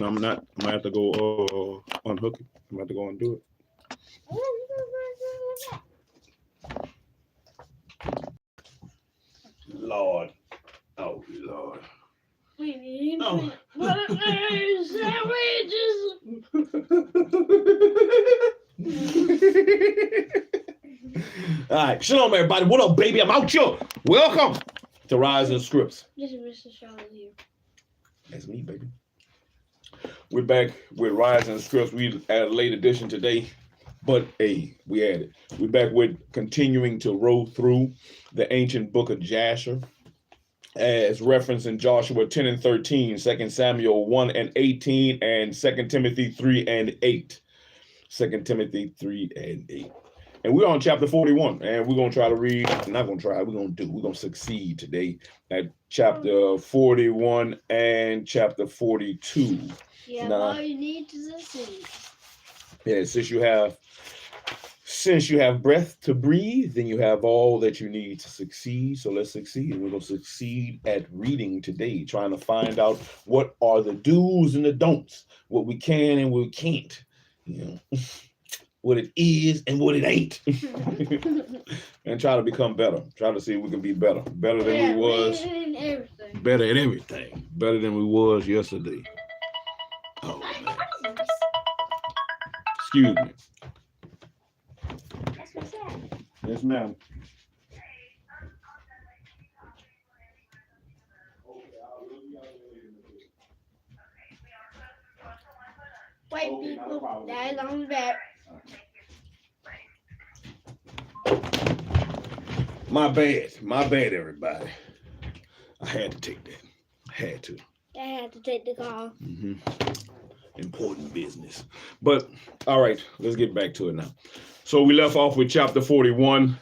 No, I'm not. I'm gonna have to go unhook it. I'm gonna have to go and do it. Lord. Oh, Lord. We need Oh. All right, shalom, everybody. What up, baby? I'm out here. Welcome to Rise and Scripts. This is Mr. Charlie here. That's me, baby. We're back with Rise and Scripts. We had a late edition today, but hey, we had it. We're back with continuing to roll through the ancient book of Jasher, as referenced in Joshua 10 and 13, 2 Samuel 1 and 18, and 2 Timothy 3 and 8. 2 Timothy 3 and 8. And we're on chapter 41, and we're going to try to read, not going to try, we're going to succeed today at chapter 41 and chapter 42. Yeah, all you need to succeed. Yeah, since you have breath to breathe, then you have all that you need to succeed. So let's succeed. We're going to succeed at reading today, trying to find out what are the do's and the don'ts, what we can and what we can't, you know, what it is and what it ain't, and try to become better. Try to see if we can be better than we was, better at everything, better than we was yesterday. Oh, man. Excuse me. That's what's that. Yes, ma'am. White people, that is on the back. My bad, everybody. I had to take that. I had to. I had to take the call. Important business. But all right, let's get back to it now. So we left off with chapter 41,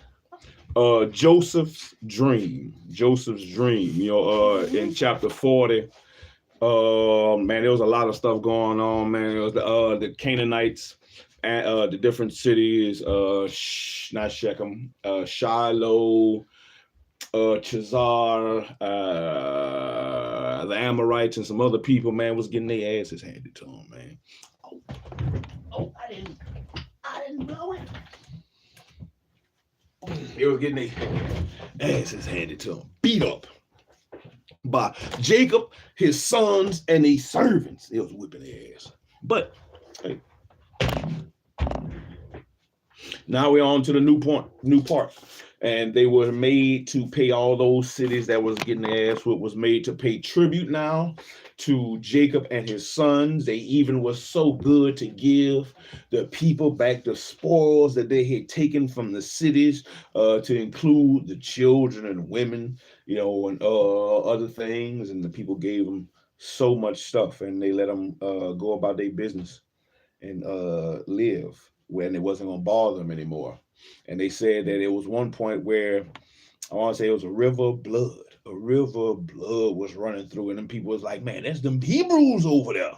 Joseph's dream. You know, in chapter 40, man, there was a lot of stuff going on, man. It was the Canaanites and the different cities, not Shechem, Shiloh, Chazar, the Amorites, and some other people, man, was getting their asses handed to them, man. Oh, I didn't blow it. They was getting their asses handed to them, beat up by Jacob, his sons, and his servants. They was whipping their ass. But hey, now we're on to the new part. And they were made to pay all those cities that was getting their ass whipped, was made to pay tribute now to Jacob and his sons. They even was so good to give the people back the spoils that they had taken from the cities, to include the children and women, you know, and other things. And the people gave them so much stuff, and they let them go about their business and live when it wasn't going to bother them anymore. And they said that it was one point where, I want to say it was a river of blood was running through, and then people was like, man, that's them Hebrews over there.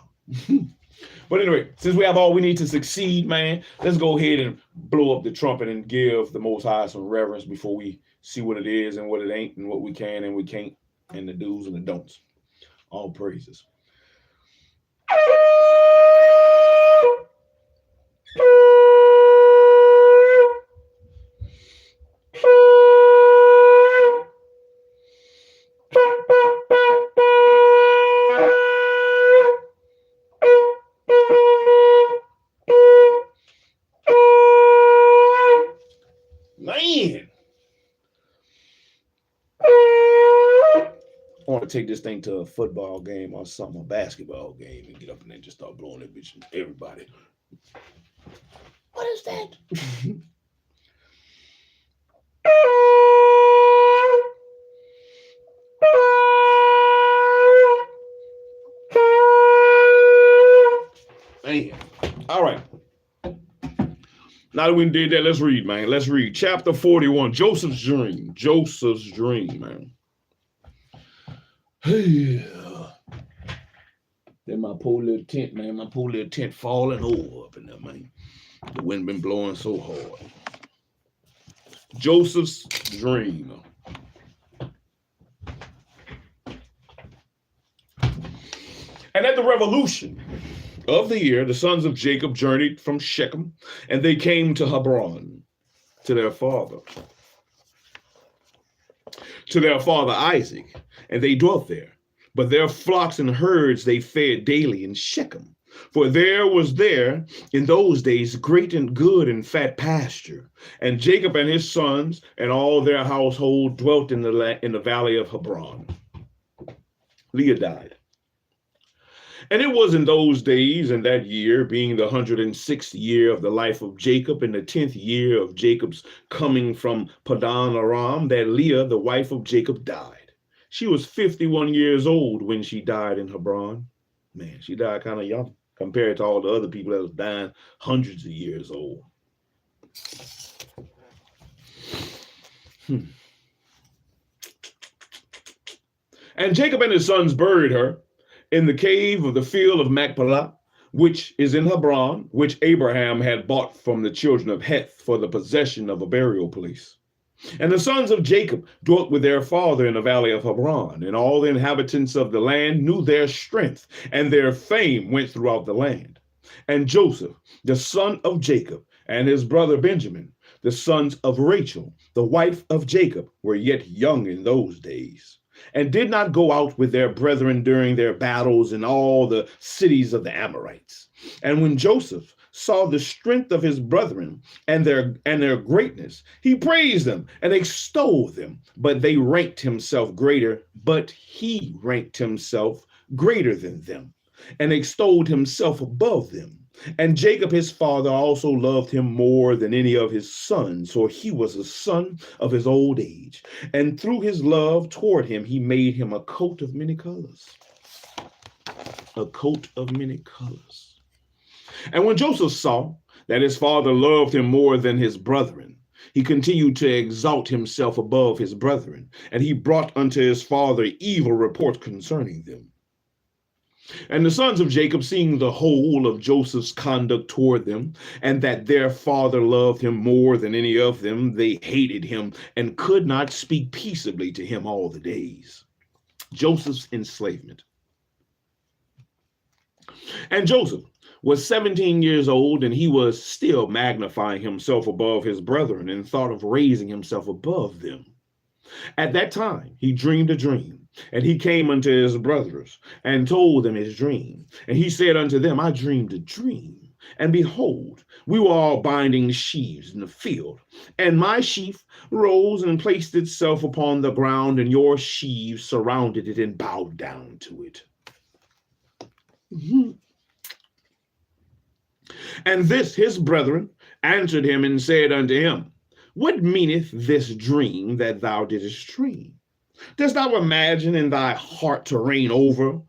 But anyway, since we have all we need to succeed, man, let's go ahead and blow up the trumpet and give the Most High some reverence before we see what it is and what it ain't, and what we can and we can't, and the do's and the don'ts. All praises. Man, I want to take this thing to a football game or something, a basketball game, and get up and then just start blowing that bitch at everybody. What is that? Man. All right. Now that we did that, let's read, man. Let's read chapter 41, Joseph's dream. Joseph's dream, man. Hey, then my poor little tent, man. My poor little tent falling over up in there, man. The wind been blowing so hard. Joseph's dream. And at the revolution of the year, the sons of Jacob journeyed from Shechem, and they came to Hebron, to their father Isaac, and they dwelt there. But their flocks and herds they fed daily in Shechem. For there was in those days great and good and fat pasture. And Jacob and his sons and all their household dwelt in the valley of Hebron. Leah died. And it was in those days, in that year, being the 106th year of the life of Jacob, and the 10th year of Jacob's coming from Padan Aram, that Leah, the wife of Jacob, died. She was 51 years old when she died in Hebron. Man, she died kind of young compared to all the other people that was dying hundreds of years old. And Jacob and his sons buried her in the cave of the field of Machpelah, which is in Hebron, which Abraham had bought from the children of Heth for the possession of a burial place. And the sons of Jacob dwelt with their father in the valley of Hebron, and all the inhabitants of the land knew their strength, and their fame went throughout the land. And Joseph, the son of Jacob, and his brother Benjamin, the sons of Rachel, the wife of Jacob, were yet young in those days, and did not go out with their brethren during their battles in all the cities of the Amorites. And when Joseph saw the strength of his brethren and their greatness, he praised them and extolled them, but he ranked himself greater than them, and extolled himself above them. And Jacob his father also loved him more than any of his sons, for he was a son of his old age. And through his love toward him, he made him a coat of many colors. A coat of many colors. And when Joseph saw that his father loved him more than his brethren, he continued to exalt himself above his brethren, and he brought unto his father evil reports concerning them. And the sons of Jacob, seeing the whole of Joseph's conduct toward them, and that their father loved him more than any of them, they hated him and could not speak peaceably to him all the days. Joseph's enslavement. And Joseph was 17 years old, and he was still magnifying himself above his brethren, and thought of raising himself above them. At that time he dreamed a dream, and he came unto his brothers, and told them his dream. And he said unto them, I dreamed a dream, and behold, we were all binding sheaves in the field, and my sheaf rose and placed itself upon the ground, and your sheaves surrounded it and bowed down to it. And this his brethren answered him and said unto him, What meaneth this dream that thou didst dream? Dost thou imagine in thy heart to reign over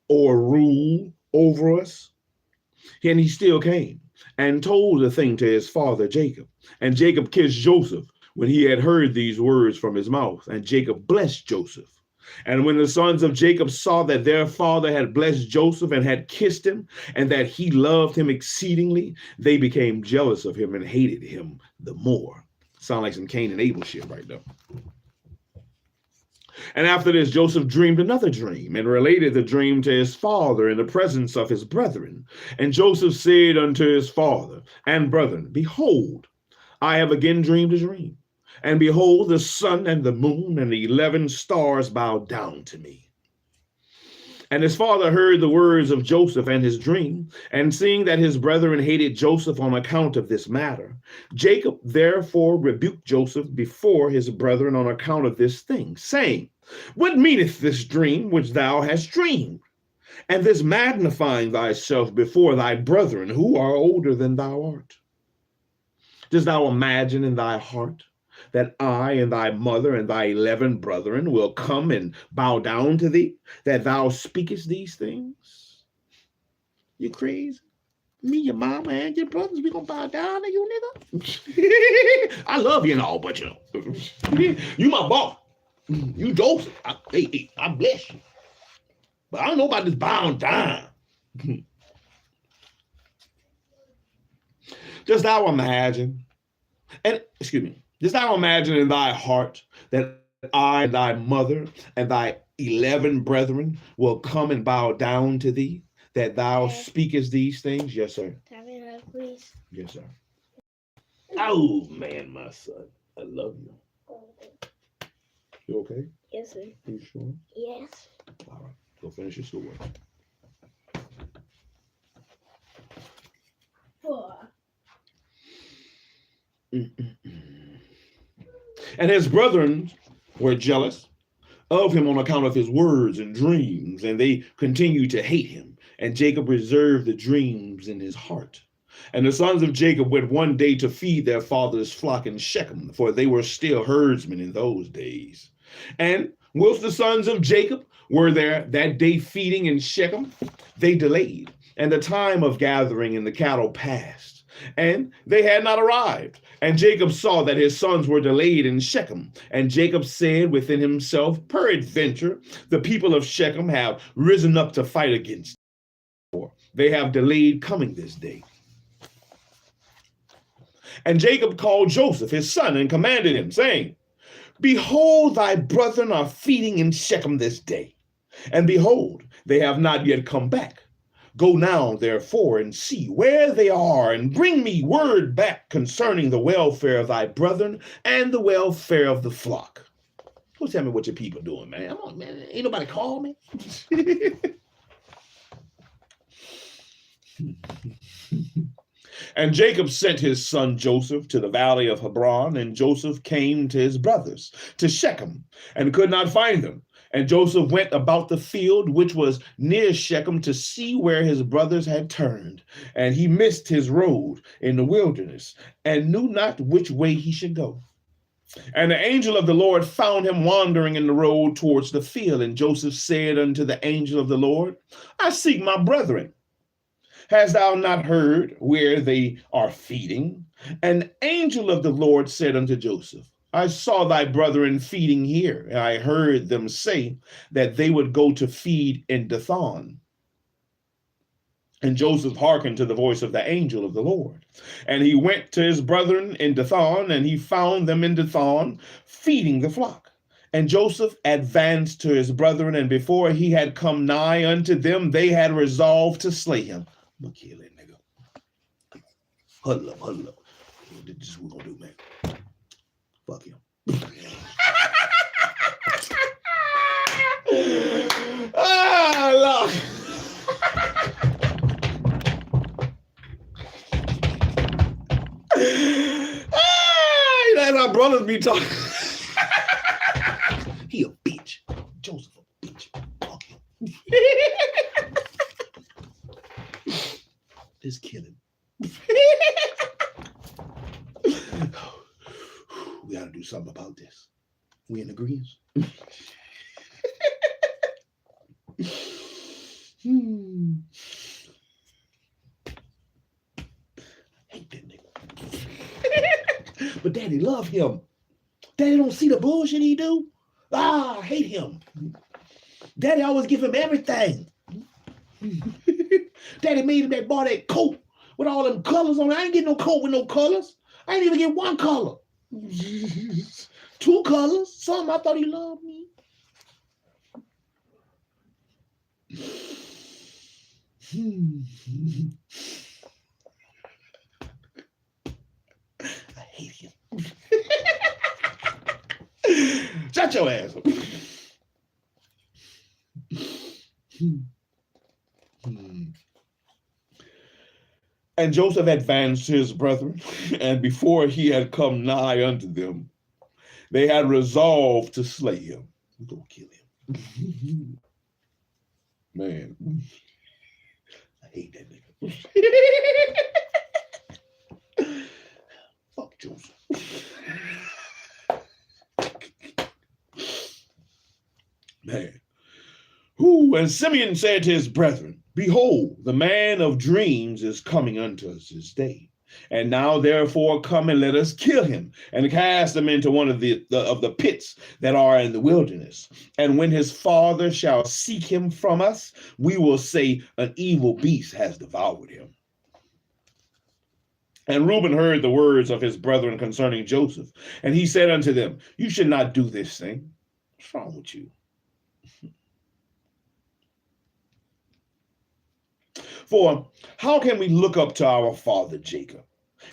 or rule over us? And he still came and told the thing to his father Jacob. And Jacob kissed Joseph when he had heard these words from his mouth. And Jacob blessed Joseph. And when the sons of Jacob saw that their father had blessed Joseph and had kissed him, and that he loved him exceedingly, they became jealous of him and hated him the more. Sound like some Cain and Abel shit right there. And after this, Joseph dreamed another dream, and related the dream to his father in the presence of his brethren. And Joseph said unto his father and brethren, Behold, I have again dreamed a dream. And behold, the sun and the moon and the 11 stars bowed down to me. And his father heard the words of Joseph and his dream, and seeing that his brethren hated Joseph on account of this matter, Jacob therefore rebuked Joseph before his brethren on account of this thing, saying, What meaneth this dream which thou hast dreamed? And this magnifying thyself before thy brethren, who are older than thou art? Dost thou imagine in thy heart that I and thy mother and thy 11 brethren will come and bow down to thee, that thou speakest these things? You crazy? Me, your mama, and your brothers, we gonna bow down to you, nigga? I love you and all, but you my boss. You Joseph. I bless you. But I don't know about this bowing down. Dost thou imagine, dost thou imagine in thy heart that I, thy mother, and thy 11 brethren will come and bow down to thee, that thou Okay. speakest these things? Yes, sir. Tell me that, please. Yes, sir. Oh, man, my son. I love you. You okay? Yes, sir. You sure? Yes. All right. Go finish your schoolwork. 4. And his brethren were jealous of him on account of his words and dreams, and they continued to hate him. And Jacob reserved the dreams in his heart. And the sons of Jacob went one day to feed their father's flock in Shechem, for they were still herdsmen in those days. And whilst the sons of Jacob were there that day feeding in Shechem, they delayed, and the time of gathering in the cattle passed, and they had not arrived. And Jacob saw that his sons were delayed in Shechem. And Jacob said within himself, peradventure, the people of Shechem have risen up to fight against them. They have delayed coming this day. And Jacob called Joseph, his son, and commanded him, saying, behold, thy brethren are feeding in Shechem this day. And behold, they have not yet come back. Go now, therefore, and see where they are, and bring me word back concerning the welfare of thy brethren and the welfare of the flock. Go tell me what your people doing, man. Come on, man. Ain't nobody call me. And Jacob sent his son Joseph to the valley of Hebron, and Joseph came to his brothers, to Shechem, and could not find them. And Joseph went about the field which was near Shechem to see where his brothers had turned. And he missed his road in the wilderness, and knew not which way he should go. And the angel of the Lord found him wandering in the road towards the field. And Joseph said unto the angel of the Lord, I seek my brethren. Hast thou not heard where they are feeding? And the angel of the Lord said unto Joseph, I saw thy brethren feeding here, and I heard them say that they would go to feed in Dathan. And Joseph hearkened to the voice of the angel of the Lord. And he went to his brethren in Dathan, and he found them in Dathan feeding the flock. And Joseph advanced to his brethren, and before he had come nigh unto them, they had resolved to slay him. I'm gonna kill that nigga. Huddle up, huddle up. This is what we're gonna do, man. Fuck him. Ah, Lord. That's how brothers be talking. He a bitch. Joseph a bitch. Fuck him. Just kill him. We gotta do something about this. We in agreement? Hate that nigga. But daddy love him. Daddy don't see the bullshit he do. I hate him. Daddy always give him everything. Daddy made him that, bought that coat with all them colors on it. I ain't getting no coat with no colors. I ain't even get one color. 2 colors. Something, I thought he loved me. I hate him. Shut your ass up. And Joseph advanced to his brethren, and before he had come nigh unto them, they had resolved to slay him. We're gonna kill him. Man, I hate that nigga. Fuck Joseph. Man. And Simeon said to his brethren, behold, the man of dreams is coming unto us this day. And now therefore come and let us kill him and cast him into one of the pits that are in the wilderness. And when his father shall seek him from us, we will say an evil beast has devoured him. And Reuben heard the words of his brethren concerning Joseph. And he said unto them, you should not do this thing. What's wrong with you? For how can we look up to our father Jacob?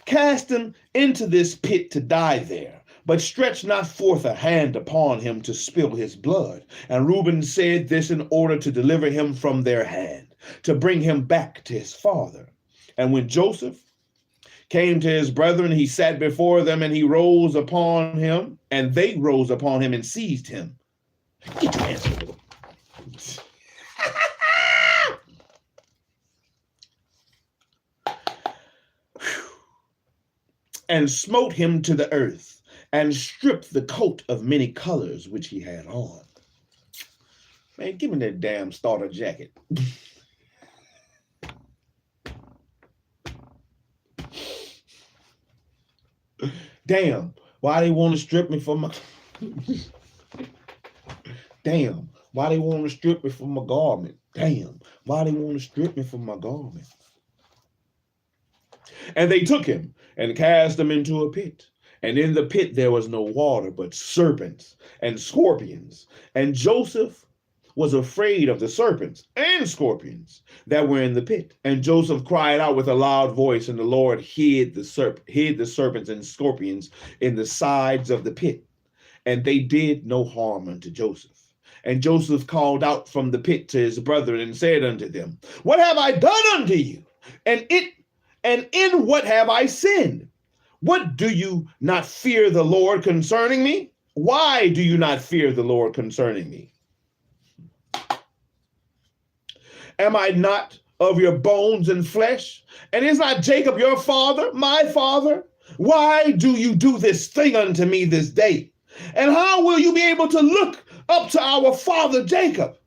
Cast him into this pit to die there, but stretch not forth a hand upon him to spill his blood. And Reuben said this in order to deliver him from their hand, to bring him back to his father. And when Joseph came to his brethren, he sat before them, and he rose upon him, and they rose upon him and seized him. Get your hands up. And smote him to the earth, and stripped the coat of many colors which he had on. Man, give me that damn starter jacket. Damn, why they want to strip me from my... Damn, why they want to strip me from my garment? Damn, why they want to strip me from my garment? And they took him and cast him into a pit. And in the pit there was no water, but serpents and scorpions. And Joseph was afraid of the serpents and scorpions that were in the pit. And Joseph cried out with a loud voice, and the Lord hid the serpents and scorpions in the sides of the pit. And they did no harm unto Joseph. And Joseph called out from the pit to his brethren and said unto them, What have I done unto you? And in what have I sinned? What, do you not fear the Lord concerning me? Why do you not fear the Lord concerning me? Am I not of your bones and flesh? And is not Jacob your father, my father? Why do you do this thing unto me this day? And how will you be able to look up to our father Jacob?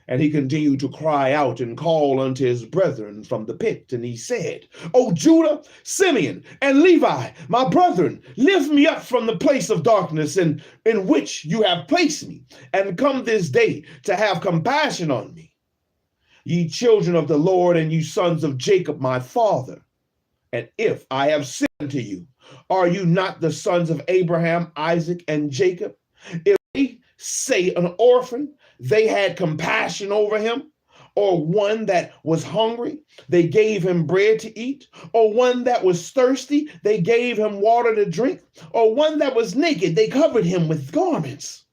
And he continued to cry out and call unto his brethren from the pit. And he said, O Judah, Simeon, and Levi, my brethren, lift me up from the place of darkness in which you have placed me, and come this day to have compassion on me. Ye children of the Lord, and you sons of Jacob, my father. And if I have sinned unto you, are you not the sons of Abraham, Isaac, and Jacob? If they say an orphan, they had compassion over him, or one that was hungry, they gave him bread to eat, or one that was thirsty, they gave him water to drink, or one that was naked, they covered him with garments.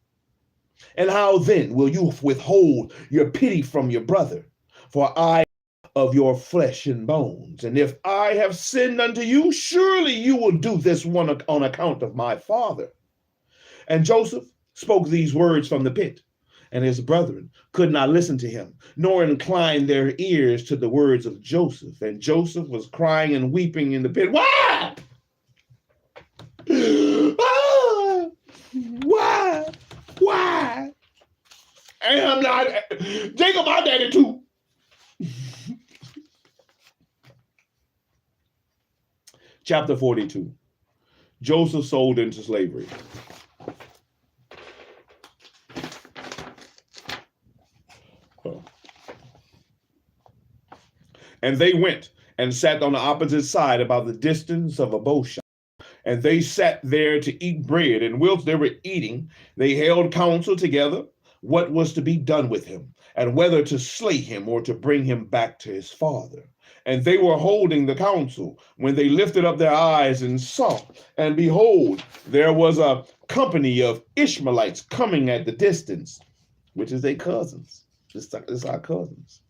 And how then will you withhold your pity from your brother? For I am of your flesh and bones. And if I have sinned unto you, surely you will do this one on account of my father. And Joseph spoke these words from the pit. And his brethren could not listen to him, nor incline their ears to the words of Joseph. And Joseph was crying and weeping in the pit. Why? Why? Why? And I'm not, Jacob, my daddy too. Chapter 42. Joseph sold into slavery. And they went and sat on the opposite side about the distance of a bow shot. And they sat there to eat bread. And whilst they were eating, they held counsel together what was to be done with him, and whether to slay him or to bring him back to his father. And they were holding the counsel when they lifted up their eyes and saw, and behold, there was a company of Ishmaelites coming at the distance, which is their cousins. It's our cousins.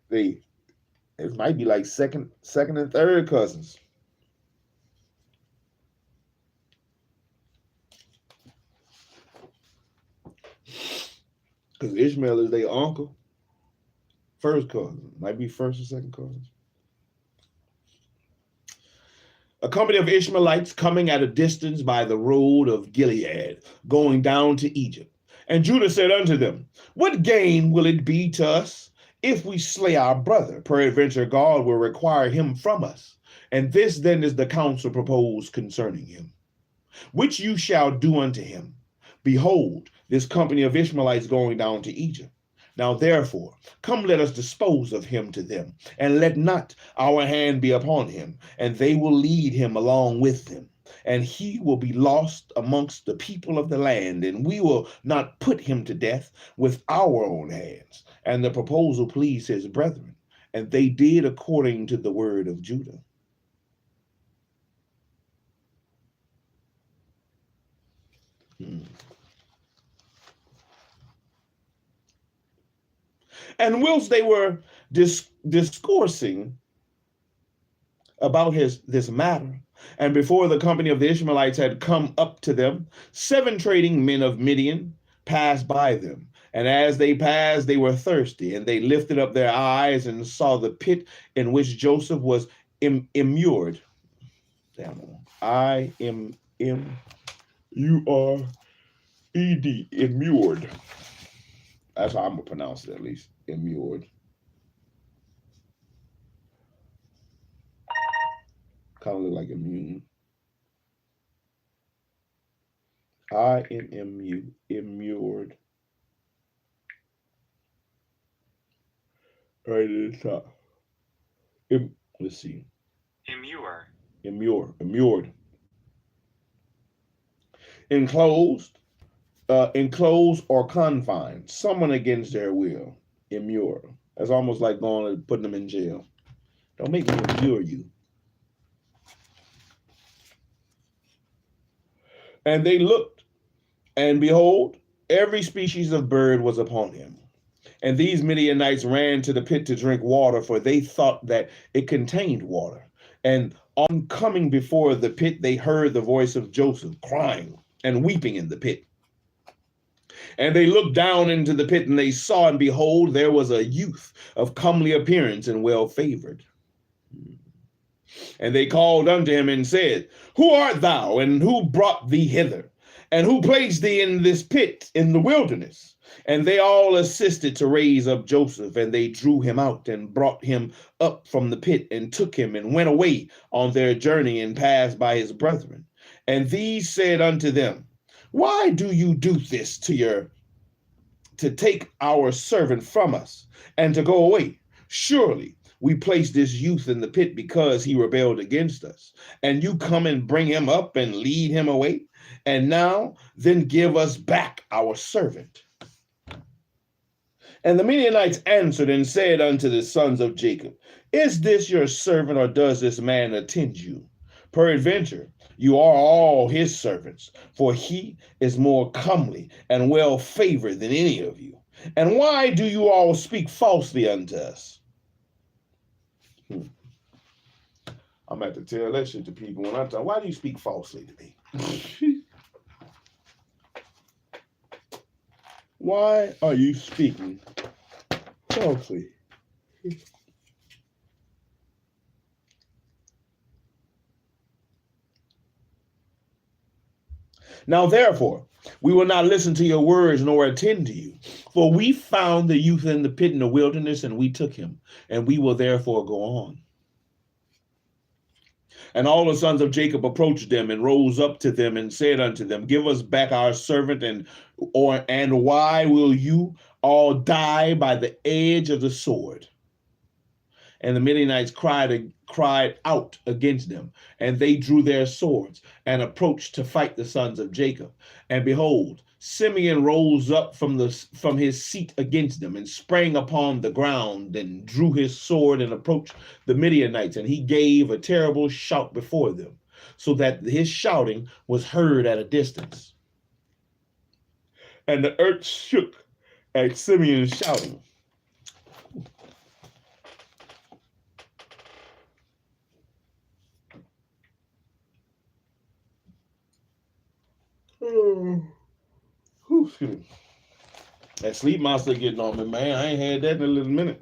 It might be like second and third cousins. Because Ishmael is their uncle. First cousin. Might be first or second cousins. A company of Ishmaelites coming at a distance by the road of Gilead, going down to Egypt. And Judah said unto them, What gain will it be to us if we slay our brother? Peradventure God will require him from us. And this then is the counsel proposed concerning him, which you shall do unto him. Behold, this company of Ishmaelites going down to Egypt. Now therefore, come, let us dispose of him to them, and let not our hand be upon him, and they will lead him along with them. and he will be lost amongst the people of the land, and we will not put him to death with our own hands. And the proposal pleased his brethren, and they did according to the word of Judah. And whilst they were discoursing about this matter, and before the company of the Ishmaelites had come up to them, 7 trading men of Midian passed by them. And as they passed, they were thirsty, and they lifted up their eyes and saw the pit in which Joseph was immured. I-M-M-U-R-E-D, immured. That's how I'm going to pronounce it, at least. Immured. Kind of look like immune. I-M-M-U, immured. Right at the top. Let's see. Immured. Enclosed or confined. Someone against their will. Immure. That's almost like going and putting them in jail. Don't make me immure you. And they looked, and behold, every species of bird was upon him. And these Midianites ran to the pit to drink water, for they thought that it contained water. And on coming before the pit, they heard the voice of Joseph crying and weeping in the pit. And they looked down into the pit, and they saw, and behold, there was a youth of comely appearance and well favored. And they called unto him and said, Who art thou, and who brought thee hither? And who placed thee in this pit in the wilderness? And they all assisted to raise up Joseph, and they drew him out and brought him up from the pit and took him and went away on their journey and passed by his brethren. And these said unto them, Why do you do this to take our servant from us and to go away? Surely we placed this youth in the pit because he rebelled against us. And you come and bring him up and lead him away. And now then give us back our servant. And the Midianites answered and said unto the sons of Jacob, Is this your servant, or does this man attend you? Peradventure, you are all his servants, for he is more comely and well favored than any of you. And why do you all speak falsely unto us? I'm going to have to tell that shit to people when I talk. Why do you speak falsely to me? Why are you speaking falsely? Now, therefore, we will not listen to your words nor attend to you. For we found the youth in the pit in the wilderness, and we took him, and we will therefore go on. And all the sons of Jacob approached them and rose up to them and said unto them, Give us back our servant, and why will you all die by the edge of the sword? And the Midianites cried out against them, and they drew their swords and approached to fight the sons of Jacob. And behold, Simeon rose up from his seat against them and sprang upon the ground and drew his sword and approached the Midianites. And he gave a terrible shout before them, so that his shouting was heard at a distance. And the earth shook at Simeon's shouting. That sleep monster getting on me, man. I ain't had that in a little minute.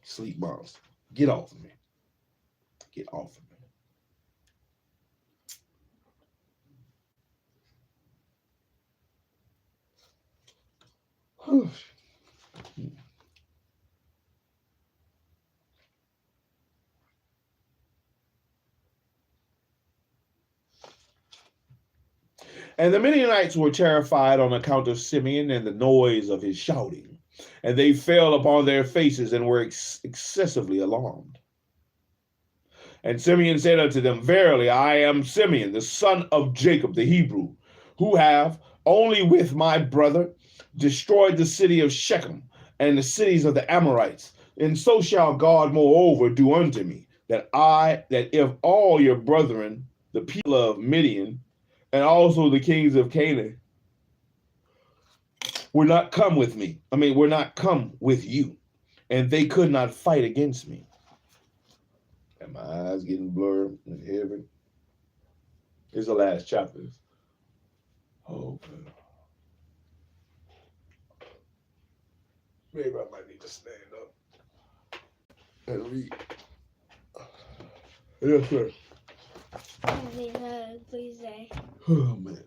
Sleep monster. Get off of me. Get off of me. And the Midianites were terrified on account of Simeon and the noise of his shouting. And they fell upon their faces and were excessively alarmed. And Simeon said unto them, Verily, I am Simeon, the son of Jacob, the Hebrew, who have only with my brother destroyed the city of Shechem and the cities of the Amorites. And so shall God moreover do unto me, that if all your brethren, the people of Midian, and also the kings of Canaan, were not come with me. Were not come with you, and they could not fight against me. And my eyes getting blurred in heaven. It's the last chapter. Oh, God. Maybe I might need to stand up and read. Yes, sir. Please say. Oh, man.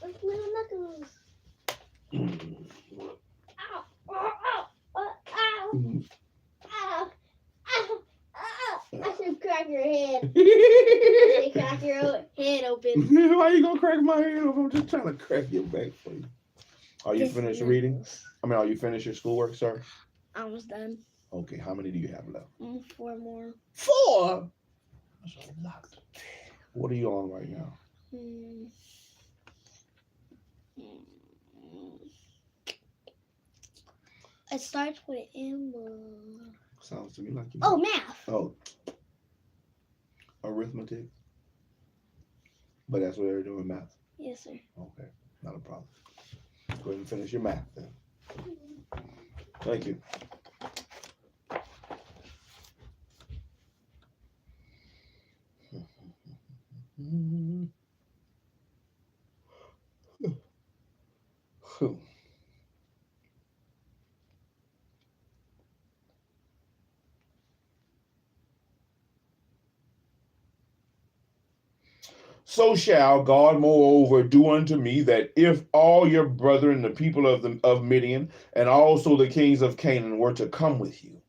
What's little knuckles? What? Ow! Ow! Ow! Ow! Ow! Ow! Ow! I should crack your head. I should crack your head open. Why you gonna crack my head open? I'm just trying to crack your back for you. Are you finished reading? Are you finished your schoolwork, sir? Almost done. Okay, how many do you have left? 4 more. 4? That's a lot. What are you on right now? It starts with M. Sounds to me like you. Oh, math. Oh, arithmetic. But that's what they're doing, math. Yes, sir. Okay, not a problem. Go ahead and finish your math then. Thank you. So shall God moreover do unto me, that if all your brethren, the people of Midian, and also the kings of Canaan, were to come with you,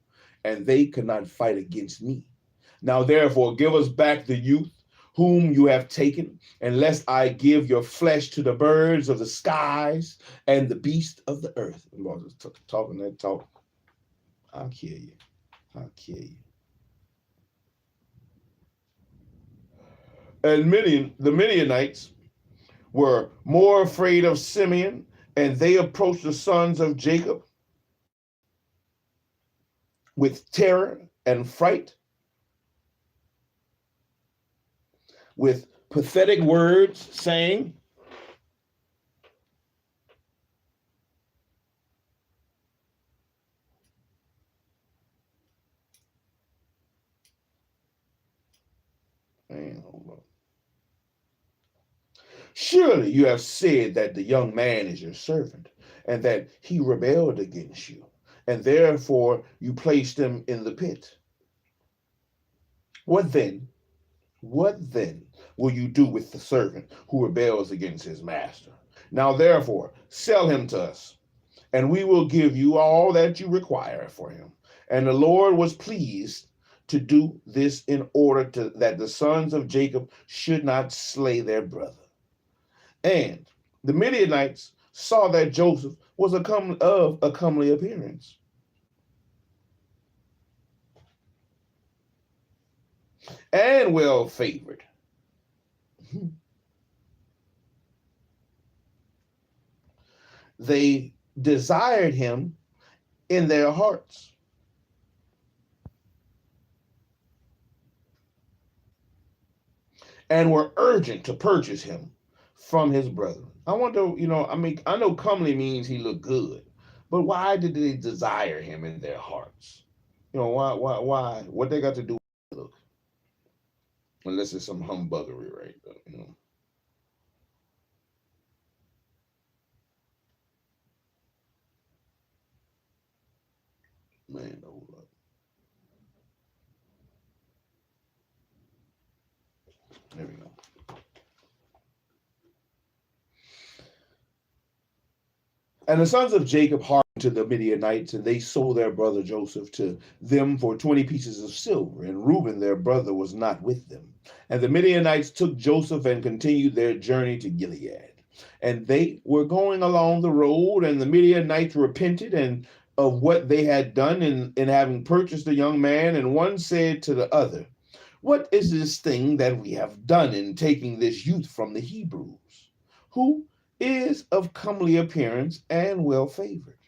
and they could not fight against me. Now therefore give us back the youth whom you have taken, and lest I give your flesh to the birds of the skies and the beasts of the earth. I'm just talking that talk. I'll kill you. I'll kill you. And the Midianites were more afraid of Simeon, and they approached the sons of Jacob with terror and fright, with pathetic words, saying, man, hold on. Surely you have said that the young man is your servant, and that he rebelled against you, and therefore you placed him in the pit. What then will you do with the servant who rebels against his master? Now therefore sell him to us, and we will give you all that you require for him. And the Lord was pleased to do this in order that the sons of Jacob should not slay their brother. And the Midianites saw that Joseph was of a comely appearance, and well favored. They desired him in their hearts, and were urgent to purchase him from his brethren. I wonder, I know comely means he looked good, but why did they desire him in their hearts? Why? What they got to do with look? Unless it's some humbuggery, right? Man, hold up. There we go. And the sons of Jacob hearkened to the Midianites, and they sold their brother Joseph to them for 20 pieces of silver. And Reuben, their brother, was not with them. And the Midianites took Joseph and continued their journey to Gilead. And they were going along the road, and the Midianites repented and of what they had done in having purchased the young man, and one said to the other, "What is this thing that we have done in taking this youth from the Hebrews, who is of comely appearance and well favored?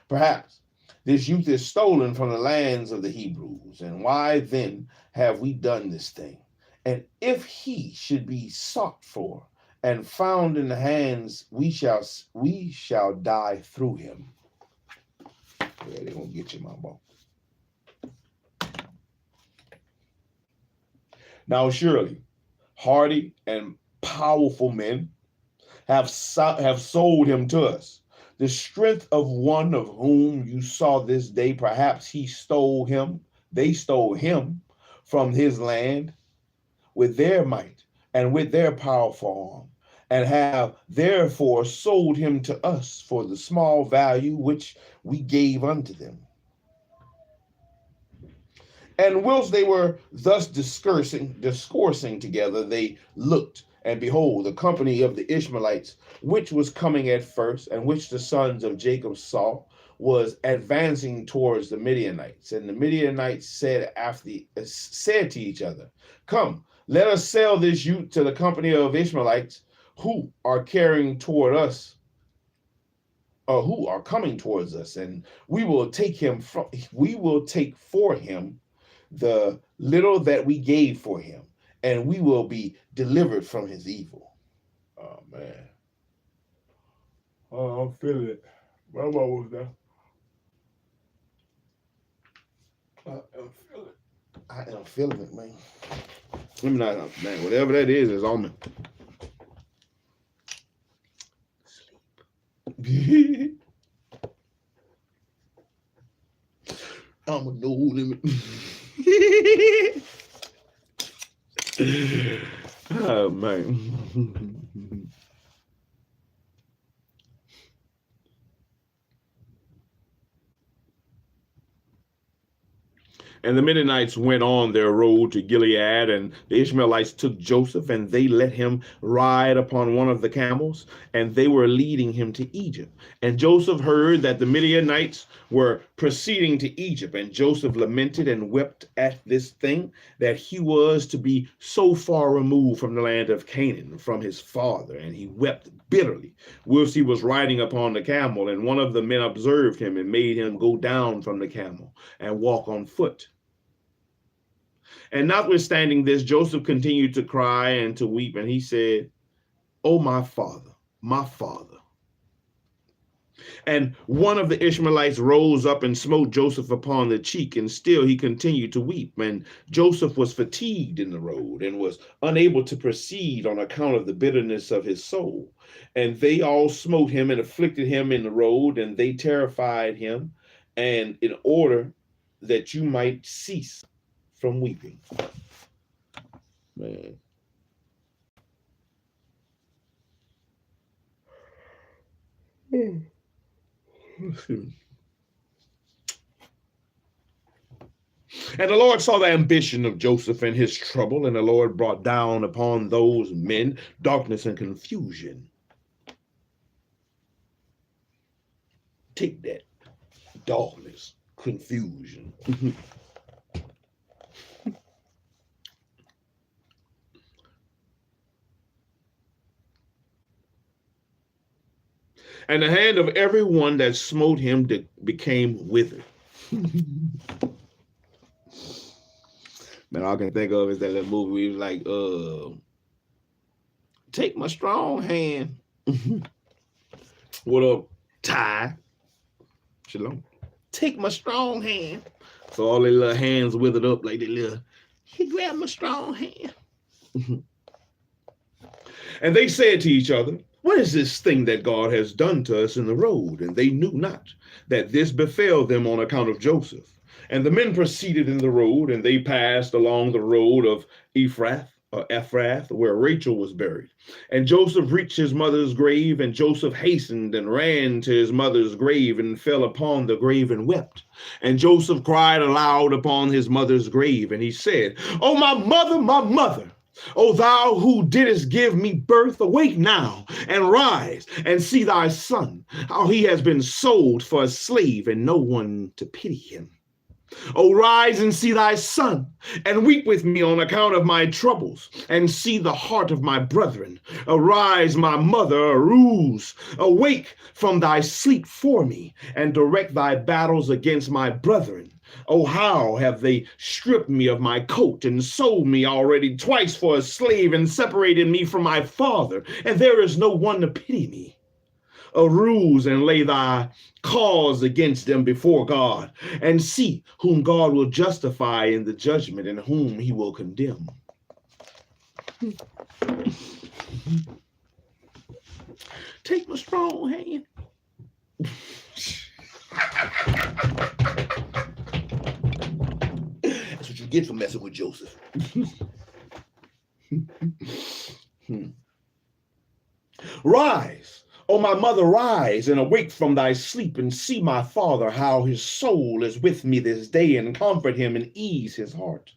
Perhaps this youth is stolen from the lands of the Hebrews, and why then have we done this thing? And if he should be sought for and found in the hands, we shall die through him." Yeah, they're gonna get you, my boy. Now surely hardy and powerful men have sold him to us. The strength of one of whom you saw this day, perhaps they stole him from his land with their might and with their powerful arm, and have therefore sold him to us for the small value which we gave unto them. And whilst they were thus discoursing together, they looked, and behold, the company of the Ishmaelites, which was coming at first, and which the sons of Jacob saw, was advancing towards the Midianites. And the Midianites said to each other, "Come, let us sell this youth to the company of Ishmaelites who are coming towards us, and we will take for him the little that we gave for him, and we will be delivered from his evil." Oh man. Oh, I'm feeling it. I'm almost there. I am feeling it, man. I'm not, man. Whatever that is on me. Sleep. I'm a no limit. Oh man. And the Midianites went on their road to Gilead, and the Ishmaelites took Joseph, and they let him ride upon one of the camels, and they were leading him to Egypt. And Joseph heard that the Midianites were proceeding to Egypt, and Joseph lamented and wept at this thing, that he was to be so far removed from the land of Canaan, from his father. And he wept bitterly whilst he was riding upon the camel. And one of the men observed him and made him go down from the camel and walk on foot. And notwithstanding this, Joseph continued to cry and to weep, and he said, "Oh, my father, my father." And one of the Ishmaelites rose up and smote Joseph upon the cheek, and still he continued to weep. And Joseph was fatigued in the road and was unable to proceed on account of the bitterness of his soul. And they all smote him and afflicted him in the road, and they terrified him, and in order that you might cease from weeping. Man. And the Lord saw the ambition of Joseph and his trouble, and the Lord brought down upon those men darkness and confusion. Take that, darkness, confusion. And the hand of everyone that smote him became withered. Man, all I can think of is that little movie where he was like, take my strong hand. What up, Ty? Shalom. Take my strong hand. So all their little hands withered up like he grabbed my strong hand. And they said to each other, "What is this thing that God has done to us in the road?" And they knew not that this befell them on account of Joseph. And the men proceeded in the road, and they passed along the road of Ephrath, where Rachel was buried. And Joseph reached his mother's grave, and Joseph hastened and ran to his mother's grave and fell upon the grave and wept. And Joseph cried aloud upon his mother's grave, and he said, "Oh, my mother, my mother." O thou who didst give me birth, awake now and rise and see thy son, how he has been sold for a slave and no one to pity him. O rise and see thy son, and weep with me on account of my troubles, and see the heart of my brethren. Arise, my mother, arouse, awake from thy sleep for me, and direct thy battles against my brethren. Oh, how have they stripped me of my coat and sold me already twice for a slave and separated me from my father, and there is no one to pity me. Arouse and lay thy cause against them before God, and see whom God will justify in the judgment and whom he will condemn. Take my strong hand. That's what you get for messing with Joseph. Rise, O my mother, rise and awake from thy sleep, and see my father, how his soul is with me this day, and comfort him and ease his heart.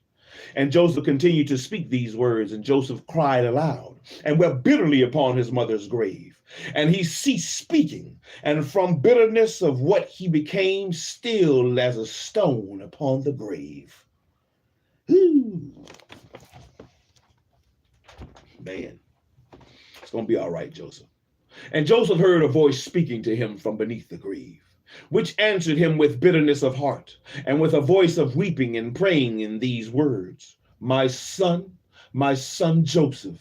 And Joseph continued to speak these words, and Joseph cried aloud and wept bitterly upon his mother's grave. And he ceased speaking, and from bitterness of what he became still as a stone upon the grave. Man, it's going to be all right, Joseph. And Joseph heard a voice speaking to him from beneath the grave, which answered him with bitterness of heart, and with a voice of weeping and praying in these words, my son Joseph,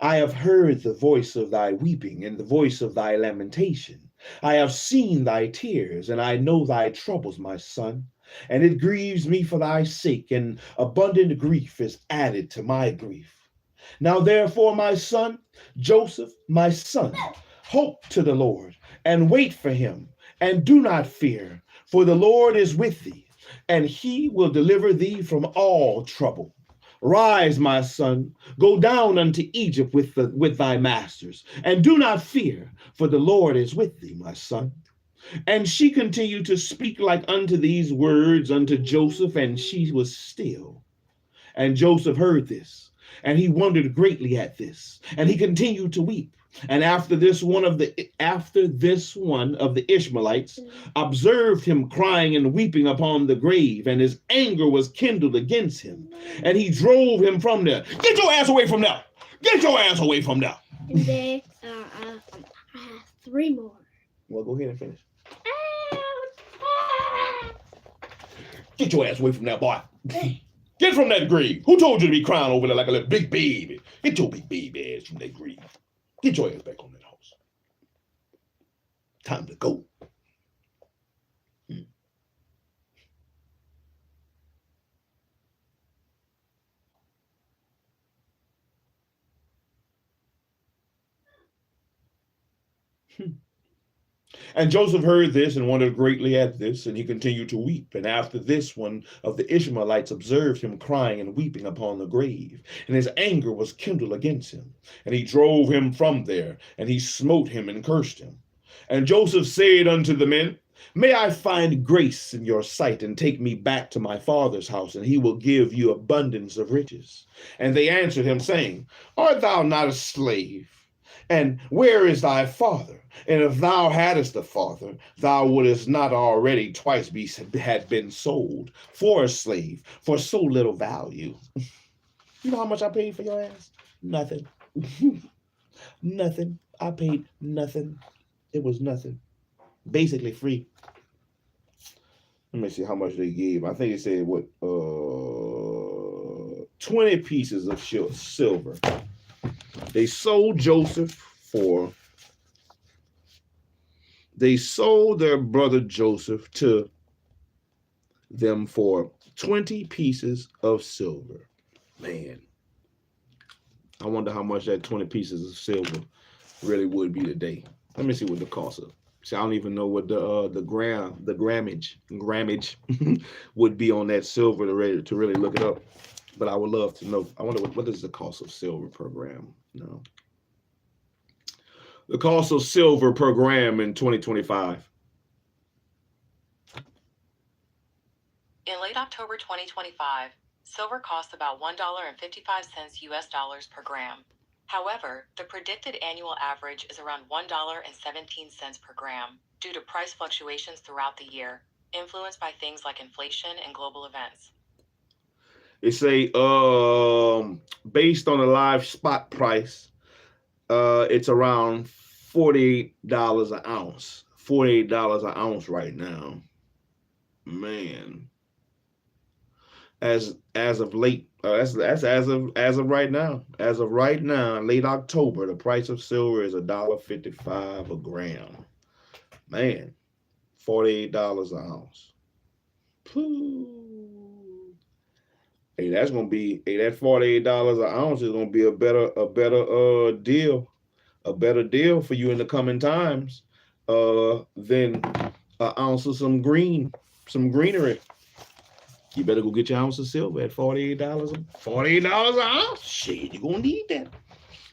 I have heard the voice of thy weeping and the voice of thy lamentation. I have seen thy tears, and I know thy troubles, my son, and it grieves me for thy sake, and abundant grief is added to my grief. Now therefore, my son Joseph, my son, hope to the Lord, and wait for him, and do not fear, for the Lord is with thee, and he will deliver thee from all trouble. Rise, my son, go down unto Egypt with thy masters, and do not fear, for the Lord is with thee, my son. And she continued to speak like unto these words unto Joseph, and she was still. And Joseph heard this, and he wondered greatly at this, and he continued to weep. And after this one of the Ishmaelites observed him crying and weeping upon the grave, and his anger was kindled against him, and he drove him from there. Get your ass away from there! Get your ass away from there! And then I have 3 more. Well, go ahead and finish. Get your ass away from there, boy. Get from that grave. Who told you to be crying over there like a little big baby? Get your big baby ass from that grave. Get your ass back on that horse. Time to go. And Joseph heard this and wondered greatly at this, and he continued to weep. And after this, one of the Ishmaelites observed him crying and weeping upon the grave, and his anger was kindled against him. And he drove him from there, and he smote him and cursed him. And Joseph said unto the men, may I find grace in your sight, and take me back to my father's house, and he will give you abundance of riches. And they answered him, saying, art thou not a slave? And where is thy father? And if thou hadst a father, thou wouldest not already twice had been sold for a slave for so little value. You know how much I paid for your ass? Nothing. Nothing. I paid nothing. It was nothing. Basically free. Let me see how much they gave. I think it said 20 pieces of silver. They sold Joseph for, they sold their brother Joseph to them for 20 pieces of silver. Man, I wonder how much that 20 pieces of silver really would be today. Let me see what the cost of. See, I don't even know what the grammage would be on that silver to really look it up. But I would love to know. I wonder what is the cost of silver per gram? No. The cost of silver per gram in 2025. In late October 2025, Silver costs about $1.55 US dollars per gram. However, the predicted annual average is around $1.17 per gram due to price fluctuations throughout the year, influenced by things like inflation and global events. It say based on the live spot price, it's around $48 an ounce. $48 an ounce right now. Man. As of late, that's as of right now. As of right now, late October, the price of silver is $1.55 a gram. Man, $48 an ounce. Pooh. Hey, that's gonna be that $48 an ounce is gonna be a better deal for you in the coming times than an ounce of some greenery. You better go get your ounce of silver at $48. $48 an ounce? Shit, you're gonna need that.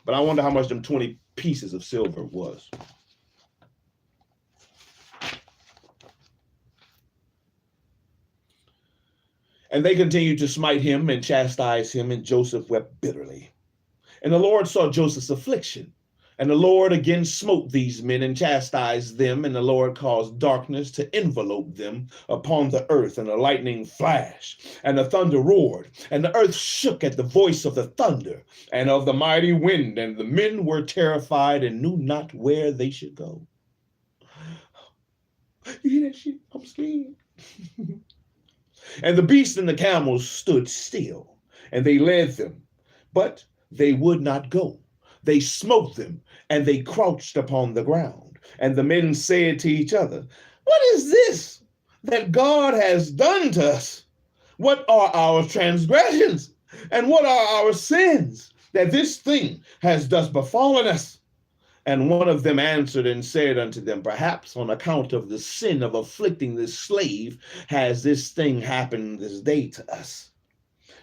But I wonder how much them 20 pieces of silver was. And they continued to smite him and chastise him, and Joseph wept bitterly. And the Lord saw Joseph's affliction. And the Lord again smote these men and chastised them, and the Lord caused darkness to envelope them upon the earth, and the lightning flashed, and the thunder roared, and the earth shook at the voice of the thunder and of the mighty wind, and the men were terrified and knew not where they should go. You hear that shit? I'm scared. And the beasts and the camels stood still, and they led them, but they would not go. They smote them, and they crouched upon the ground. And the men said to each other, what is this that God has done to us? What are our transgressions? And what are our sins, that this thing has thus befallen us? And one of them answered and said unto them, perhaps on account of the sin of afflicting this slave has this thing happened this day to us.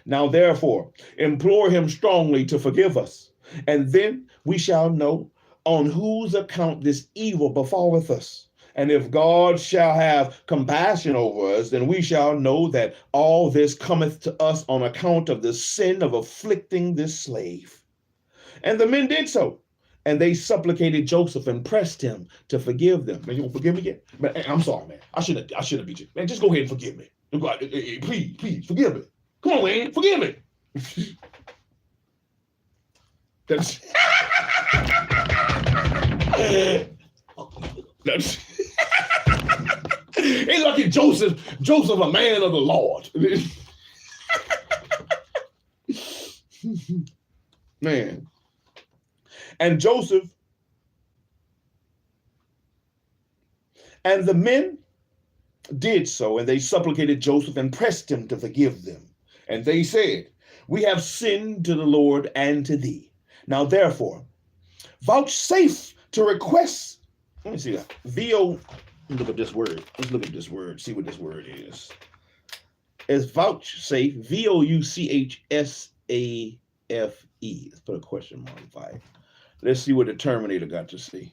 Now therefore implore him strongly to forgive us, and then we shall know on whose account this evil befalleth us. And if God shall have compassion over us, then we shall know that all this cometh to us on account of the sin of afflicting this slave. And the men did so. And they supplicated Joseph and pressed him to forgive them. Man, you won't forgive me yet? Man, I'm sorry, man. I shouldn't have beat you. Man, just go ahead and forgive me. Please, forgive me. Come on, man, forgive me. That's it's like Joseph, a man of the Lord. Man. And Joseph and the men did so, and they supplicated Joseph and pressed him to forgive them. And they said, we have sinned to the Lord and to thee. Now therefore, vouchsafe to request. Let me see that. Look at this word. Let's look at this word. See what this word is. It's vouchsafe. VOUCHSAFE. Let's put a question mark by it. Let's see what the Terminator got to say.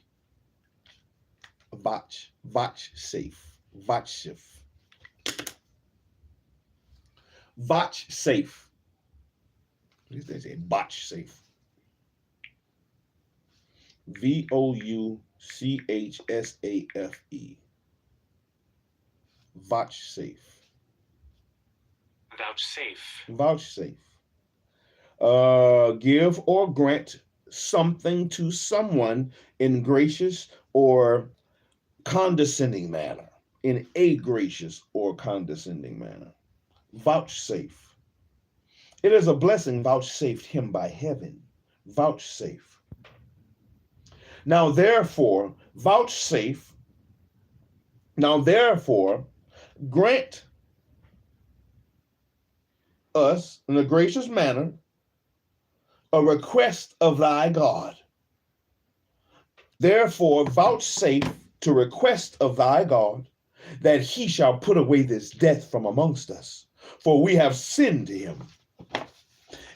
Vouchsafe. Vouchsafe. What did they say? Vouchsafe. VOUCHSAFE. Vouchsafe. Vouchsafe. Give or grant something to someone in gracious or condescending manner. In a gracious or condescending manner. Vouchsafe. It is a blessing vouchsafed him by heaven. Vouchsafe. Now therefore, vouchsafe. Now therefore, grant us in a gracious manner a request of thy God. Therefore, vouchsafe to request of thy God that he shall put away this death from amongst us, for we have sinned to him.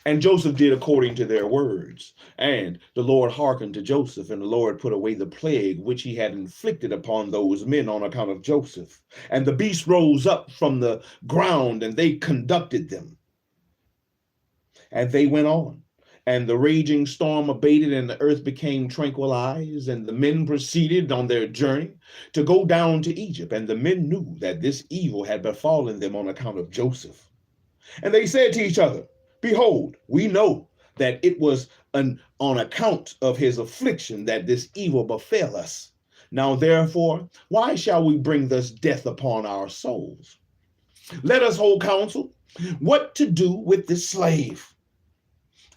And Joseph did according to their words. And the Lord hearkened to Joseph, and the Lord put away the plague which he had inflicted upon those men on account of Joseph. And the beast rose up from the ground, and they conducted them. And they went on. And the raging storm abated, and the earth became tranquilized, and the men proceeded on their journey to go down to Egypt. And the men knew that this evil had befallen them on account of Joseph. And they said to each other, behold, we know that it was on account of his affliction that this evil befell us. Now, therefore, why shall we bring this death upon our souls? Let us hold counsel what to do with this slave.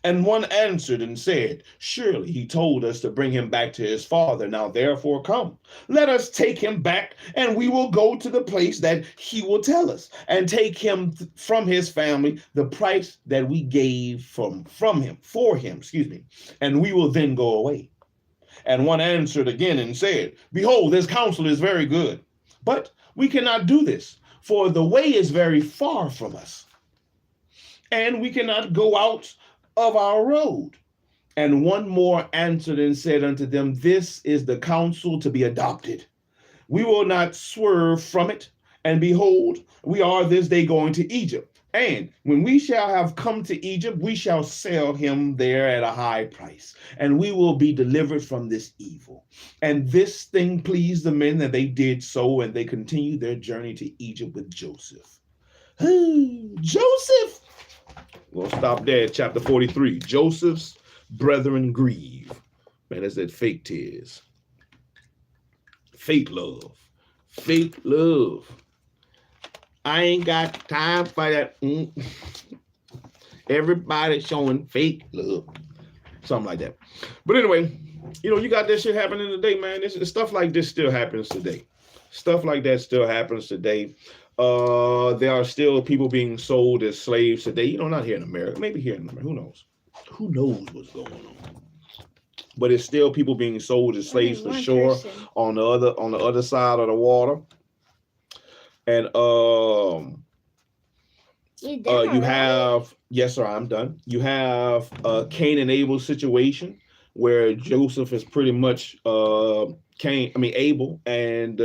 And one answered and said, surely he told us to bring him back to his father. Now therefore come, let us take him back, and we will go to the place that he will tell us, and take him from his family the price that we gave for him, and we will then go away. And one answered again and said, behold, this counsel is very good, but we cannot do this, for the way is very far from us, and we cannot go out of our road. And one more answered and said unto them, this is the counsel to be adopted. We will not swerve from it. And behold, we are this day going to Egypt. And when we shall have come to Egypt, we shall sell him there at a high price, and we will be delivered from this evil. And this thing pleased the men, that they did so, and they continued their journey to Egypt with Joseph. Joseph! We'll stop there at chapter 43. Joseph's brethren grieve. Man, that's that fake tears. Fake love. Fake love. I ain't got time for that. Everybody showing fake love. Something like that. But anyway, you got that shit happening today, man. Stuff like this still happens today. Stuff like that still happens today. There are still people being sold as slaves today. Not here in America. Maybe here in America. Who knows? Who knows what's going on? But it's still people being sold as slaves for sure on the other side of the water. And you have, yes, sir, I'm done. You have Cain and Abel situation where Joseph is pretty much Abel, and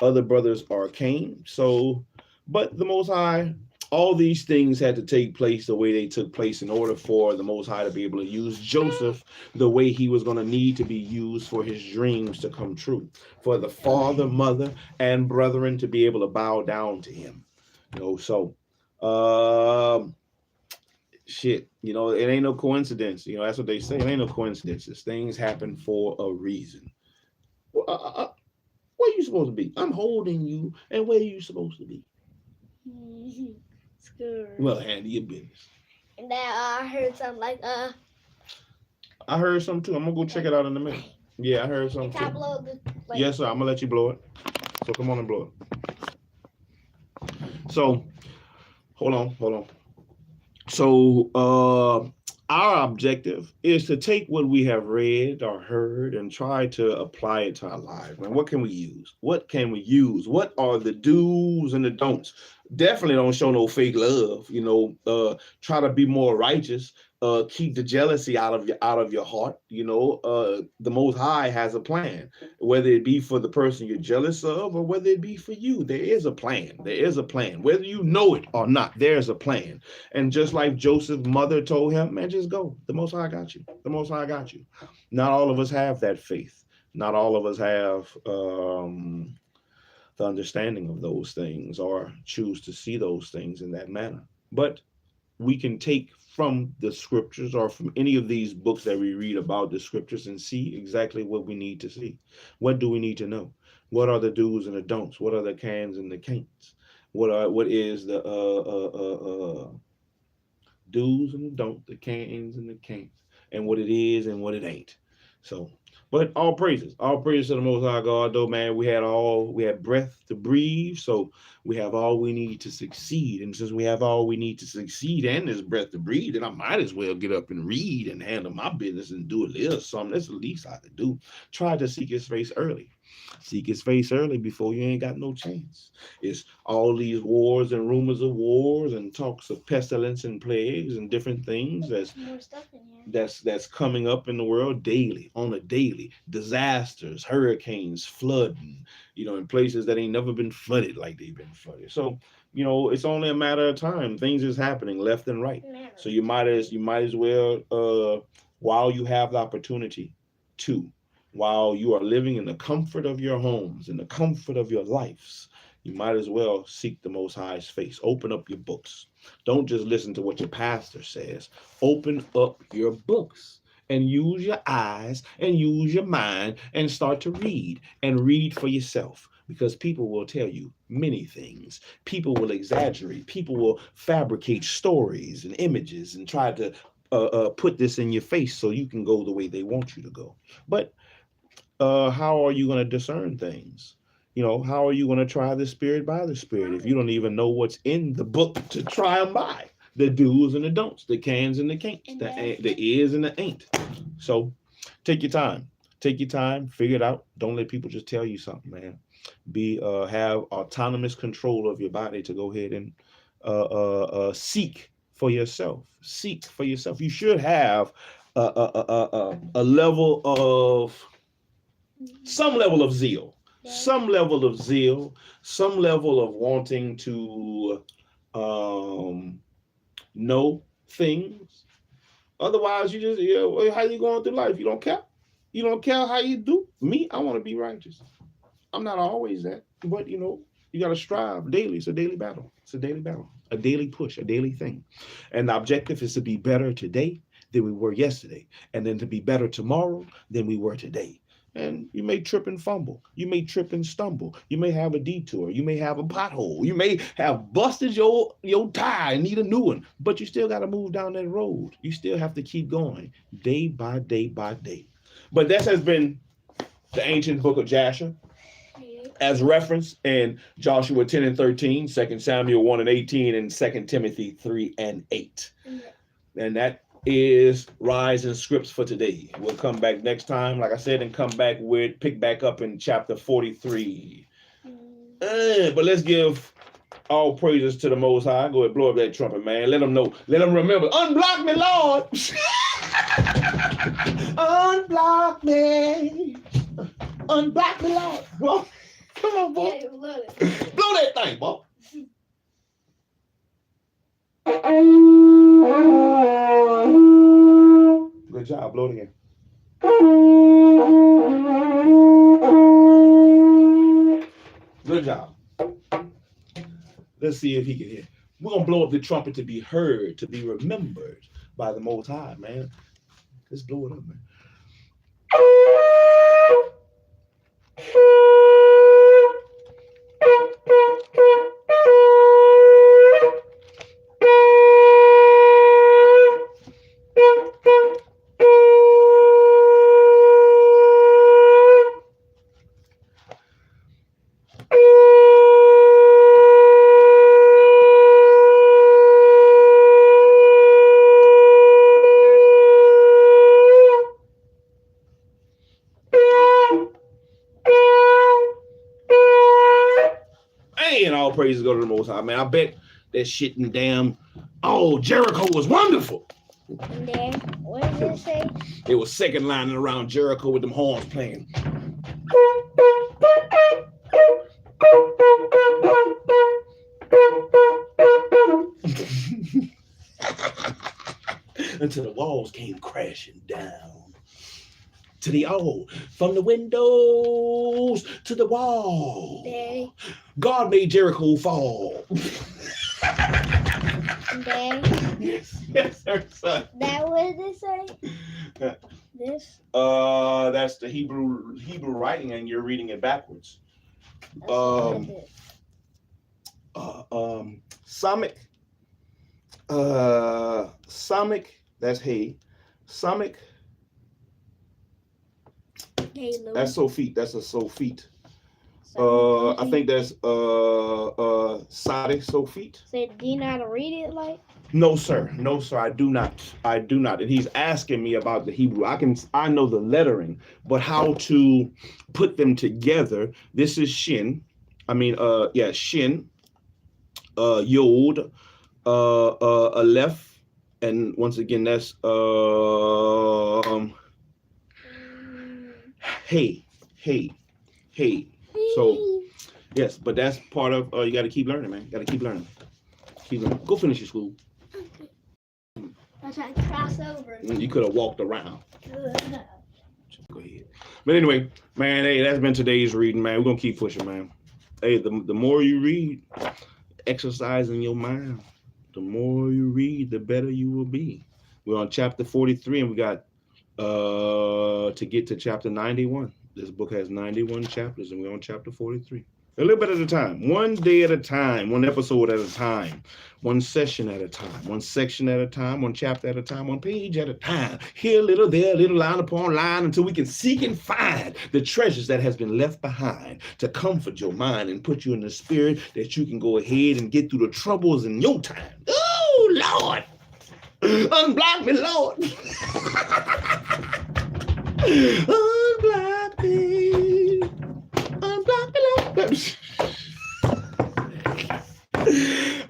other brothers are Cain. So, but the Most High, all these things had to take place the way they took place in order for the Most High to be able to use Joseph the way he was going to need to be used for his dreams to come true, for the father, mother, and brethren to be able to bow down to him. So shit, it ain't no coincidence. That's what they say. It ain't no coincidences. Things happen for a reason. Where are you supposed to be? I'm holding you, and where are you supposed to be? Well, handle your business. And then I heard something like I heard something too. I'm gonna go check it out in a minute. Yeah, I heard something too. Blow the, yes, sir. I'm gonna let you blow it. So come on and blow it. So hold on. So our objective is to take what we have read or heard and try to apply it to our lives. Man, what can we use? What are the do's and the don'ts? Definitely don't show no fake love. Try to be more righteous. Keep the jealousy out of your heart. The Most High has a plan, whether it be for the person you're jealous of or whether it be for you. There is a plan. Whether you know it or not, there's a plan. And just like Joseph's mother told him, man, just go. The Most High got you. The Most High got you. Not all of us have that faith. Not all of us have the understanding of those things or choose to see those things in that manner. But we can take from the scriptures or from any of these books that we read about the scriptures and see exactly what we need to see. What do we need to know? What are the do's and the don'ts? What are the cans and the can'ts? What is the do's and the don'ts, the cans and the can'ts, and what it is and what it ain't. So, but all praises to the Most High God, though, man. We had breath to breathe, so we have all we need to succeed. And since we have all we need to succeed and there's breath to breathe, then I might as well get up and read and handle my business and do a little something. That's the least I could do. Try to seek his face early. Seek his face early before you ain't got no chance. It's all these wars and rumors of wars and talks of pestilence and plagues and different things more stuff in here. that's coming up in the world daily, on a daily. Disasters, hurricanes, flooding, in places that ain't never been flooded like they've been flooded. So you know, it's only a matter of time. Things is happening left and right. Never. So you might as well, while you have the opportunity to, while you are living in the comfort of your homes, in the comfort of your lives, you might as well seek the Most High's face. Open up your books. Don't just listen to what your pastor says. Open up your books and use your eyes and use your mind and start to read and read for yourself, because people will tell you many things. People will exaggerate. People will fabricate stories and images and try to put this in your face so you can go the way they want you to go. But how are you going to discern things? You know, how are you going to try the spirit by the spirit if you don't even know what's in the book to try them by? The do's and the don'ts, the cans and the can'ts, the is and the ain't. So take your time. Take your time, figure it out. Don't let people just tell you something, man. Have autonomous control of your body to go ahead and seek for yourself. Seek for yourself. You should have a level of some level of zeal, some level of zeal, some level of wanting to know things. Otherwise, you just, yeah, how you going through life? You don't care. You don't care how you do. Me, I want to be righteous. I'm not always that, but you know, you got to strive daily. It's a daily battle. It's a daily battle, a daily push, a daily thing. And the objective is to be better today than we were yesterday, and then to be better tomorrow than we were today. And you may trip and fumble. You may trip and stumble. You may have a detour. You may have a pothole. You may have busted your tire and need a new one. But you still got to move down that road. You still have to keep going day by day by day. But that has been the ancient book of Jasher, as referenced in Joshua 10 and 13, 2 Samuel 1 and 18, and 2 Timothy 3 and 8. And that is Rise and Scripts for today. We'll come back next time, like I said, and pick back up in chapter 43. But let's give all praises to the Most High. Go ahead, blow up that trumpet, man. Let them know. Let them remember. Unblock me, Lord. Unblock me. Unblock me, Lord. Well, come on, boy. Yeah, blow it. Blow that thing, boy. Good job. Blow it again. Good job. Let's see if he can hear. We're going to blow up the trumpet to be heard, to be remembered by the Most High, man. Let's blow it up, man. Praises go to the Most High, man. I bet that shit in damn, Jericho was wonderful. And then, what did it say? It was second lining around Jericho with them horns playing. Until the walls came crashing down. To the from the windows to the wall. Daddy. God made Jericho fall. Daddy. Yes, sir, son. That what did it say? This? That's the Hebrew writing, and you're reading it backwards. Samik. Samik. That's hey. Samik. Hey, Lou. That's Sophite. That's a Sophite. I think that's Sadiq Sophite. Said, do you know how to read it like? No, sir. No, sir. I do not. And he's asking me about the Hebrew. I know the lettering, but how to put them together. This is Shin. Shin. Yod. Aleph. And once again, that's hey. So Yes, but that's part of you got to keep learning, man. Got to keep learning. Keep learning. Go finish your school. I tried to cross over. You could have walked around. Go ahead. But anyway, man, hey, that's been today's reading, man. We're gonna keep pushing, man. Hey, the more you read, exercising your mind, the more you read, the better you will be. We're on chapter 43, and we got to get to chapter 91. This book has 91 chapters, and we're on chapter 43. A little bit at a time, one day at a time, one episode at a time, one session at a time, one section at a time, one chapter at a time, one page at a time. Here a little, there a little, line upon line, until we can seek and find the treasures that has been left behind to comfort your mind and put you in the spirit that you can go ahead and get through the troubles in your time. Oh, Lord. Unblock me, Lord. Unblock me. Unblock me, Lord.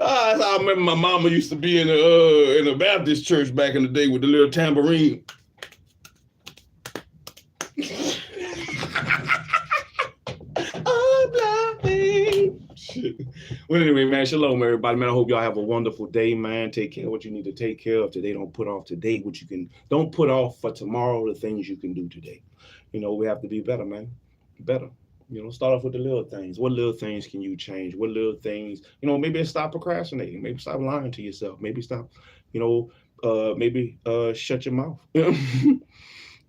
I remember my mama used to be in a Baptist church back in the day with the little tambourine. Unblock me. Well, anyway, man, shalom, everybody. Man, I hope y'all have a wonderful day, man. Take care of what you need to take care of today. Don't put off today what you can. Don't put off for tomorrow the things you can do today. You know, we have to be better, man. Better. You know, start off with the little things. What little things can you change? What little things, you know, maybe stop procrastinating. Maybe stop lying to yourself. Maybe stop, you know, maybe shut your mouth.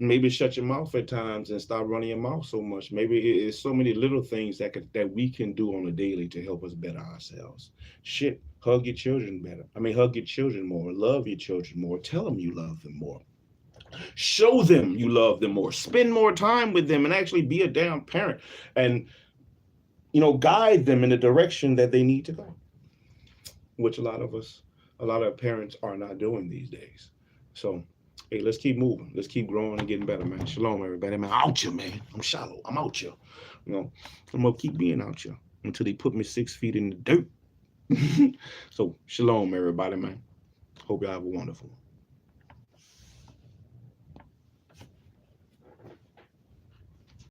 Maybe shut your mouth at times and stop running your mouth so much. Maybe it's so many little things that we can do on a daily to help us better ourselves. Shit, hug your children better. Hug your children more. Love your children more. Tell them you love them more. Show them you love them more. Spend more time with them and actually be a damn parent and, you know, guide them in the direction that they need to go, which a lot of parents are not doing these days. So, hey, let's keep moving. Let's keep growing and getting better, man. Shalom, everybody. Man, out here, man. I'm shallow. I'm out here. You know, I'm going to keep being out here until they put me 6 feet in the dirt. So, shalom, everybody, man. Hope y'all have a wonderful one.